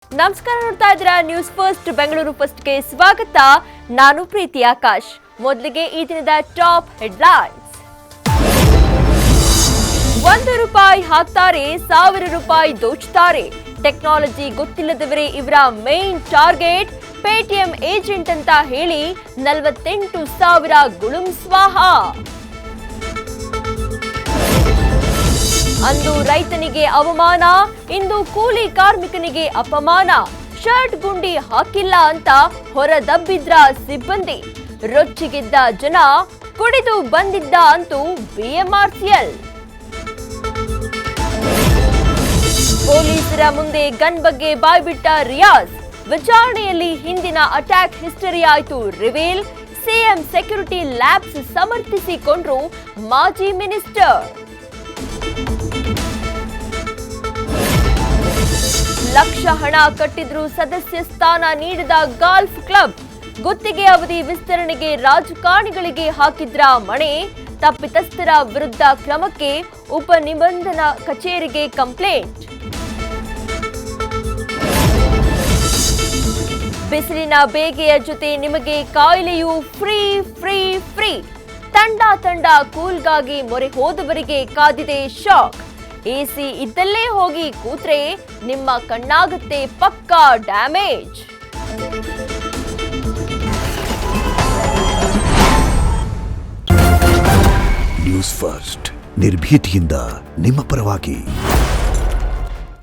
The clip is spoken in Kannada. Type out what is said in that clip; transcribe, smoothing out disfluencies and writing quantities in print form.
ನಮಸ್ಕಾರ, ನೋಡ್ತಾ ಇದ್ದೀರಾ ನ್ಯೂಸ್ ಫಸ್ಟ್ ಬೆಂಗಳೂರು ಫಸ್ಟ್ಗೆ ಸ್ವಾಗತ. ನಾನು ಪ್ರೀತಿ ಆಕಾಶ್. ಮೊದಲಿಗೆ ಈ ದಿನದ ಟಾಪ್ ಹೆಡ್ಲೈನ್ಸ್. 1 ರೂಪಾಯಿ ಹಾಕ್ತಾರೆ, 1000 ರೂಪಾಯಿ ದೋಚ್ತಾರೆ. ಟೆಕ್ನಾಲಜಿ ಗೊತ್ತಿಲ್ಲದವರೇ ಇವರ ಮೇನ್ ಟಾರ್ಗೆಟ್. ಪೇಟಿಎಂ ಏಜೆಂಟ್ ಅಂತ ಹೇಳಿ 48,000 ಗುಳುಂ ಸ್ವಾಹ. ಅಂದು ರೈತನಿಗೆ ಅವಮಾನ, ಇಂದು ಕೂಲಿ ಕಾರ್ಮಿಕನಿಗೆ ಅಪಮಾನ. ಶರ್ಟ್ ಗುಂಡಿ ಹಾಕಿಲ್ಲ ಅಂತ ಹೊರದಬ್ಬಿದ್ರ ಸಿಬ್ಬಂದಿ. ರೊಚ್ಚಿಗೆದ್ದ ಜನ, ಕುಡಿದು ಬಂದಿದ್ದ ಅಂತೂ ಬಿಎಂಆರ್ಸಿಎಲ್. ಪೊಲೀಸರ ಮುಂದೆ ಗನ್ ಬಗ್ಗೆ ಬಾಯ್ಬಿಟ್ಟ ರಿಯಾಜ್. ವಿಚಾರಣೆಯಲ್ಲಿ ಹಿಂದಿನ ಅಟ್ಯಾಕ್ ಹಿಸ್ಟರಿ ಆಯ್ತು ರಿವೀಲ್. ಸಿಎಂ ಸೆಕ್ಯೂರಿಟಿ ಲ್ಯಾಬ್ಸ್ ಸಮರ್ಥಿಸಿಕೊಂಡ್ರು ಮಾಜಿ ಮಿನಿಸ್ಟರ್. ಲಕ್ಷ ಹಣ ಕಟ್ಟಿದ್ರೂ ಸದಸ್ಯ ಸ್ಥಾನ ನೀಡದ ಗಾಲ್ಫ್ ಕ್ಲಬ್. ಗುತ್ತಿಗೆ ಅವಧಿ ವಿಸ್ತರಣೆಗೆ ರಾಜಕಾರಣಿಗಳಿಗೆ ಹಾಕಿದ್ರ ಮಣೆ. ತಪ್ಪಿತಸ್ಥರ ವಿರುದ್ಧ ಕ್ರಮಕ್ಕೆ ಉಪನಿಬಂಧನಾ ಕಚೇರಿಗೆ ಕಂಪ್ಲೇಂಟ್. ಬಿಸಿಲಿನ ಬೇಗೆಯ ಜೊತೆ ನಿಮಗೆ ಕಾಯಿಲೆಯೂ ಫ್ರೀ ಫ್ರೀ ಫ್ರೀ. ತಂಡ ಕೂಲ್ಗಾಗಿ ಮೊರೆ ಹೋದವರಿಗೆ ಕಾದಿದೆ ಶಾಕ್. ಎಸಿ ಇದ್ದಲ್ಲೇ ಹೋಗಿ ಕೂತ್ರೆ ನಿಮ್ಮ ಕಣ್ಣಾಗುತ್ತೆ ಪಕ್ಕಾ ಡ್ಯಾಮೇಜ್. ನ್ಯೂಸ್ ಫಸ್ಟ್ ನಿರ್ಭೀತಿಯಿಂದ ನಿಮ್ಮ ಪರವಾಗಿ.